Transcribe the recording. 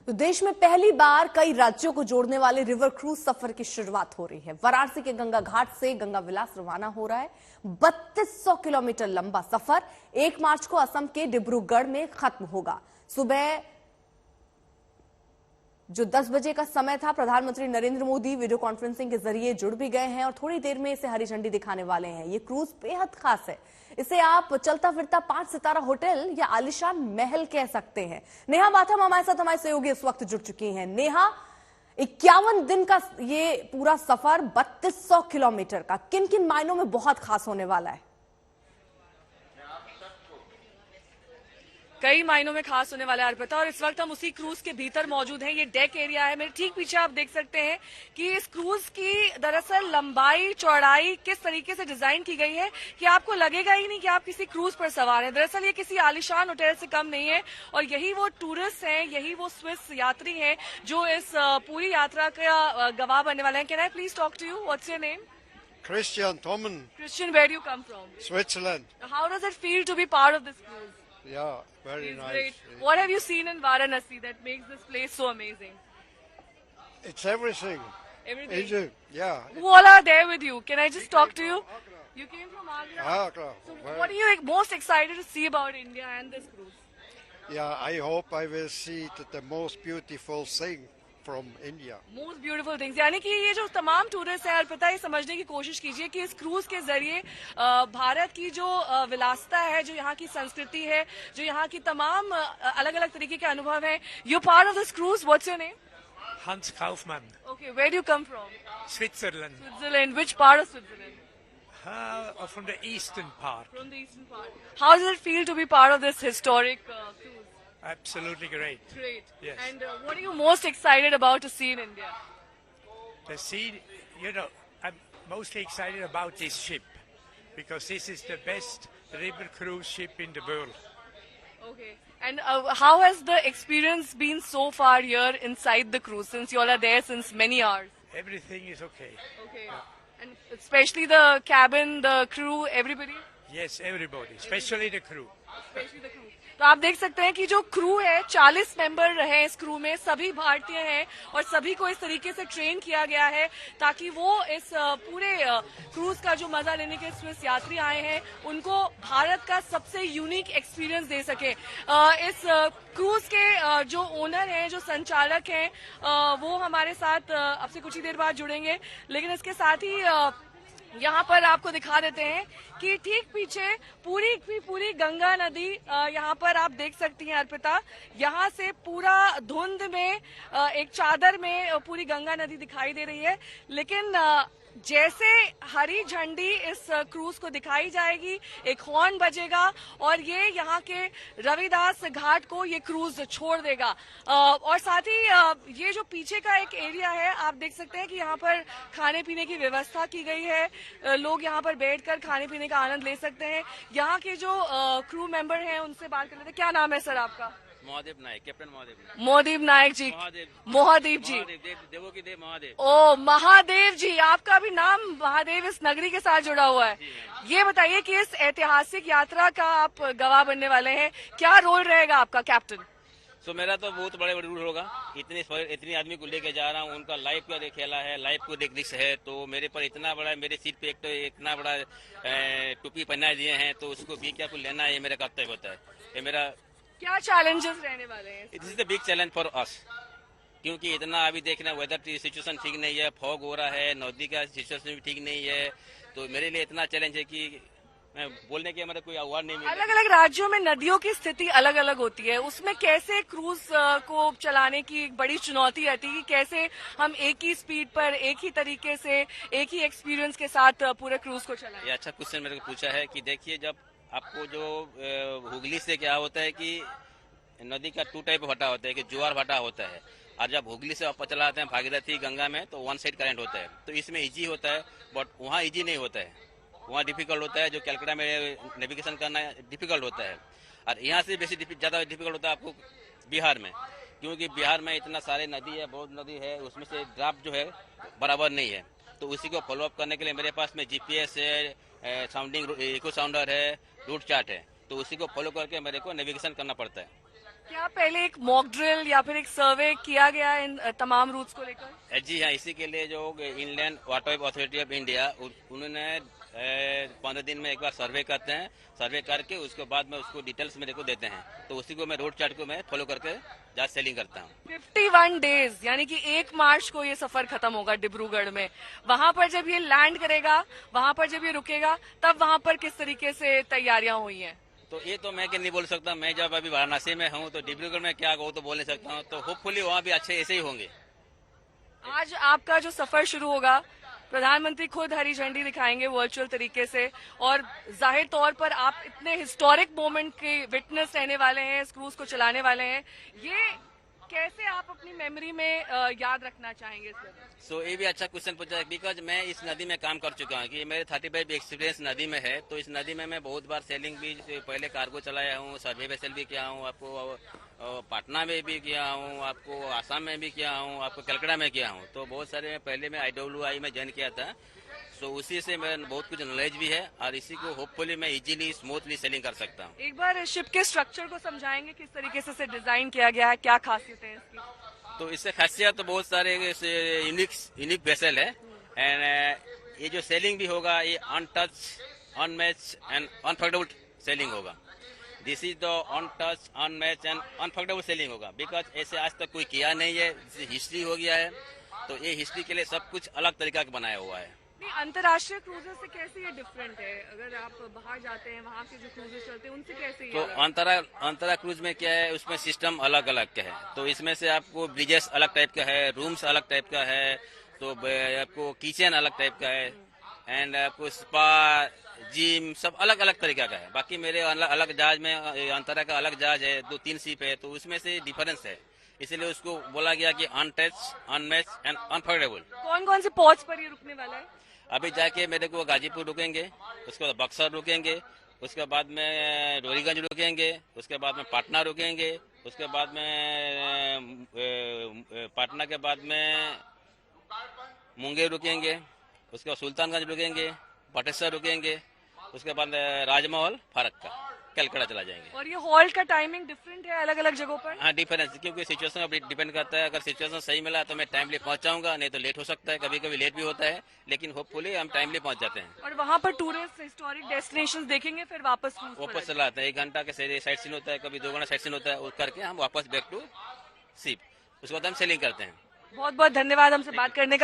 तो देश में पहली बार कई राज्यों को जोड़ने वाले रिवर क्रूज सफर की शुरुआत हो रही है। वाराणसी के गंगा घाट से गंगा विलास रवाना हो रहा है। 3200 किलोमीटर लंबा सफर 1 मार्च को असम के डिब्रूगढ़ में खत्म होगा। सुबह जो 10 बजे का समय था, प्रधानमंत्री नरेंद्र मोदी वीडियो कॉन्फ्रेंसिंग के जरिए जुड़ भी गए हैं और थोड़ी देर में इसे हरी झंडी दिखाने वाले हैं। ये क्रूज बेहद खास है। इसे आप चलता फिरता 5 सितारा होटल या आलीशान महल कह सकते हैं। नेहा बाथम हमारे साथ हमारे सहयोगी इस वक्त जुड़ चुकी हैं। नेहा, 51 दिन का ये पूरा सफर 3200 किलोमीटर का किन किन मायनों में बहुत खास होने वाला है? कई मायनों में खास होने वाला है अर्पिता, और इस वक्त हम उसी क्रूज के भीतर मौजूद हैं। ये डेक एरिया है। मेरे ठीक पीछे आप देख सकते हैं कि इस क्रूज की दरअसल लंबाई चौड़ाई किस तरीके से डिजाइन की गई है कि आपको लगेगा ही नहीं कि आप किसी क्रूज पर सवार हैं। दरअसल ये किसी आलीशान होटल से कम नहीं है और यही वो टूरिस्ट हैं, यही वो स्विस यात्री हैं जो इस पूरी यात्रा का गवाह बनने वाले हैं। Can I please talk to you? What's your name? Christian Tommen, Christian, where do you come from? Switzerland. How does it feel to be part of this cruise? Yeah, very It's nice. great. What have you seen in Varanasi that makes this place so amazing? It's everything. Everything. Egypt, yeah. Who all are there with you? Can I just talk to you? You came from Agra. Agra. So what are you most excited to see about India and this cruise? Yeah, I hope I will see the most beautiful thing from India. Most beautiful things. यानी कि ये जो तमाम tourist हैं, पता है, समझने की कोशिश कीजिए कि इस क्रूज के जरिए भारत की जो विलासता है, जो यहाँ की संस्कृति है, जो यहाँ की तमाम अलग अलग तरीके के अनुभव हैं। You're part of this cruise. What's your name? Hans Kaufmann, Okay, where do you come from? Switzerland, Switzerland. Which part of Switzerland? from the eastern part. From the eastern part. How does it feel to be part of this historic cruise? Absolutely great. Great. Yes. And what are you most excited about to see in India? The sea, I'm mostly excited about this ship because this is the best river cruise ship in the world. Okay. And how has the experience been so far here inside the cruise, since you all are there since many hours? Everything is okay. Okay. And especially the cabin, the crew, everybody? Yes, everybody, especially the crew. Especially the crew. तो आप देख सकते हैं कि जो crew है, 40 member हैं इस क्रू में, सभी भारतीय हैं और सभी को इस तरीके से ट्रेन किया गया है ताकि वो इस पूरे क्रूज का जो मजा लेने के स्विस यात्री आए हैं उनको भारत का सबसे यूनिक एक्सपीरियंस दे सके। इस क्रूज के जो ओनर हैं, जो संचालक हैं, वो हमारे साथ अब से कुछ ही देर बाद जुड़ेंगे। लेकिन इसके साथ ही यहाँ पर आपको दिखा देते हैं कि ठीक पीछे पूरी गंगा नदी यहाँ पर आप देख सकती हैं अर्पिता। यहाँ से पूरा धुंध में एक चादर में पूरी गंगा नदी दिखाई दे रही है। लेकिन जैसे हरी झंडी इस क्रूज को दिखाई जाएगी, एक हॉर्न बजेगा और ये यहाँ के रविदास घाट को ये क्रूज छोड़ देगा। और साथ ही ये जो पीछे का एक एरिया है, आप देख सकते हैं कि यहाँ पर खाने पीने की व्यवस्था की गई है। लोग यहाँ पर बैठकर खाने पीने का आनंद ले सकते हैं। यहाँ के जो क्रू मेंबर हैं उनसे बात कर लेते हैं। क्या नाम है सर आपका? महादेव नायक, कैप्टन महादेव नायक। मोहदीप नायक जी। महादेव जी। देवों की देव महादेव। ओ महादेव जी, आपका भी नाम महादेव इस नगरी के साथ जुड़ा हुआ है। ये बताइए कि इस ऐतिहासिक यात्रा का आप गवाह बनने वाले हैं, क्या रोल रहेगा आपका कैप्टन? तो मेरा तो बहुत बड़े रोल होगा। इतनी आदमी को लेके जा रहा हूँ, उनका लाइफ का खेला है, लाइफ को देख रिस्क है, तो मेरे पर इतना बड़ा, मेरे सीट पे एक तो इतना बड़ा टोपी पहना दिए हैं, तो उसको भी क्या लेना है, ये मेरा कर्तव्य होता है। ये मेरा क्या चैलेंजेस रहने वाले हैं? It is the big challenge for us, क्योंकि इतना अभी देखना वेदर सिचुएशन ठीक नहीं है, फॉग हो रहा है, नदी का सिचुएशन भी ठीक नहीं है, तो मेरे लिए इतना चैलेंज है कि मैं बोलने के मेरा कोई अवार्ड नहीं मिला। अलग अलग राज्यों में नदियों की स्थिति अलग अलग होती है, उसमें कैसे क्रूज को चलाने की एक बड़ी चुनौती रहती है कि कैसे हम एक ही स्पीड पर, एक ही तरीके से, एक ही एक्सपीरियंस के साथ पूरे क्रूज को चलाएं। ये अच्छा क्वेश्चन मेरे को पूछा है कि देखिए, जब आपको जो हुगली से क्या होता है कि नदी का 2 टाइप भाटा होता है कि ज्वार भाटा होता है, और जब हुगली से आप चलाते हैं भागीरथी गंगा में तो 1 साइड करंट होता है, तो इसमें इजी होता है, बट वहाँ इजी नहीं होता है, वहाँ डिफिकल्ट होता है। जो कैलकाटा में नेविगेशन करना डिफिकल्ट होता है, और यहाँ से बेसी ज्यादा डिफिकल्ट होता है आपको बिहार में, क्योंकि बिहार में इतना सारे नदी है, बहुत नदी है, उसमें से ड्राफ्ट जो है बराबर नहीं है। तो उसी को फॉलो अप करने के लिए मेरे पास में जीपीएस है, साउंडिंग इको साउंडर है, रूट चार्ट है, तो उसी को फॉलो करके मेरे को नेविगेशन करना पड़ता है। क्या पहले एक मॉक ड्रिल या फिर एक सर्वे किया गया इन तमाम रूट्स को लेकर? जी हाँ, इसी के लिए जो Indian water authority of India उन्होंने 15 दिन में एक बार सर्वे करते हैं। सर्वे करके उसके बाद में उसको डिटेल्स मेरे को देते हैं, तो उसी को मैं रोड चार्ट को मैं फॉलो करके जहाज सेलिंग करता हूँ। 51 डेज यानी कि 1 मार्च को ये सफर खत्म होगा डिब्रूगढ़ में। वहां पर जब ये लैंड करेगा, वहां पर जब ये रुकेगा, तब वहां पर किस तरीके से तैयारियां हुई हैं? तो ये तो मैं नहीं बोल सकता। मैं जब अभी वाराणसी में हूँ तो डिब्रूगढ़ में क्या कहूँ तो बोल नहीं सकता हूँ। तो होपफुली वहाँ भी अच्छे ऐसे ही होंगे। आज आपका जो सफर शुरू होगा, प्रधानमंत्री खुद हरी झंडी दिखाएंगे वर्चुअल तरीके से, और जाहिर तौर पर आप इतने हिस्टोरिक मोमेंट के विटनेस रहने वाले हैं, इस क्रूज को चलाने वाले हैं। ये कैसे आप अपनी मेमोरी में याद रखना चाहेंगे इस वजह? सो ये भी अच्छा क्वेश्चन पूछा है, बिकॉज मैं इस नदी में काम कर चुका हूँ कि मेरे 35 एक्सपीरियंस नदी में है। तो इस नदी में मैं बहुत बार सेलिंग भी, पहले कार्गो चलाया हूँ, सर्वे वेसल भी किया हूँ, आपको पटना में भी किया हूँ, आपको आसाम में भी किया हूँ, आपको कलकत्ता में किया हूँ। तो बहुत सारे पहले मैं IWI में ज्वाइन किया था, तो उसी से मैं बहुत कुछ नॉलेज भी है और इसी को होपफुली मैं इजीली स्मूथली सेलिंग कर सकता हूँ। एक बार शिप के स्ट्रक्चर को समझाएंगे, किस तरीके से इसे डिजाइन किया गया है, क्या खासियत है इसकी? तो इससे खासियत तो बहुत सारे यूनिक वेसल है। एंड ये जो सेलिंग भी होगा, ये untouch, unmatch and unforgettable selling होगा। This is the untouch, unmatch and unforgettable selling होगा, बिकॉज ऐसे आज तक कोई किया नहीं है। हिस्ट्री हो गया है, तो ये हिस्ट्री के लिए सब कुछ अलग तरीका का बनाया हुआ है। अंतर्राष्ट्रीय क्रूजर से कैसे ये डिफरेंट है? अगर आप बाहर जाते हैं, वहाँ के जो क्रूजर चलते हैं, उनसे कैसे ये तो अंतरा क्रूज में क्या है, उसमें सिस्टम अलग अलग का है। तो इसमें से आपको ब्रिजेस अलग टाइप का है, रूम्स अलग टाइप का है, तो आपको किचन अलग टाइप का है, एंड आपको स्पा, जिम सब अलग अलग तरीका का है। बाकी मेरे अलग जहाज में, अंतरा का अलग जहाज है, 2-3 शिप है, तो उसमें से डिफरेंस है। इसीलिए उसको बोला गया कि अनटच, अनमैच एंड अनफर्गेटेबल। कौन कौन से पोर्ट्स पर ये रुकने वाला है? अभी जाके मेरे को गाजीपुर रुकेंगे, उसके बाद बक्सर रुकेंगे, उसके बाद में डोरीगंज रुकेंगे, उसके बाद में पटना रुकेंगे, उसके बाद में पटना के बाद में मुंगेर रुकेंगे, उसके बाद सुल्तानगंज रुकेंगे, बटेश्वर रुकेंगे, उसके बाद राजमहल, फरक्का, कलकत्ता चला जाएंगे। और ये हॉल्ट का टाइमिंग डिफरेंट है अलग अलग जगहों पर? हाँ, डिफरेंस, क्योंकि सिचुएशन पर डिपेंड करता है। अगर सिचुएशन सही मिला तो मैं टाइमली पहुंच जाऊंगा, नहीं तो लेट हो सकता है, कभी कभी लेट भी होता है, लेकिन होपफुली हम टाइमली पहुंच जाते हैं। और वहाँ पर टूरिस्ट हिस्टोरिक डेस्टिनेशंस देखेंगे, फिर वापस चला आता है। 1 घंटा के साइट सीन होता है, कभी 2 घंटा साइट सीन होता है, वो करके हम वापस बैक टू शिप, उसके बाद हम सेलिंग करते हैं। बहुत बहुत धन्यवाद हमसे बात करने का।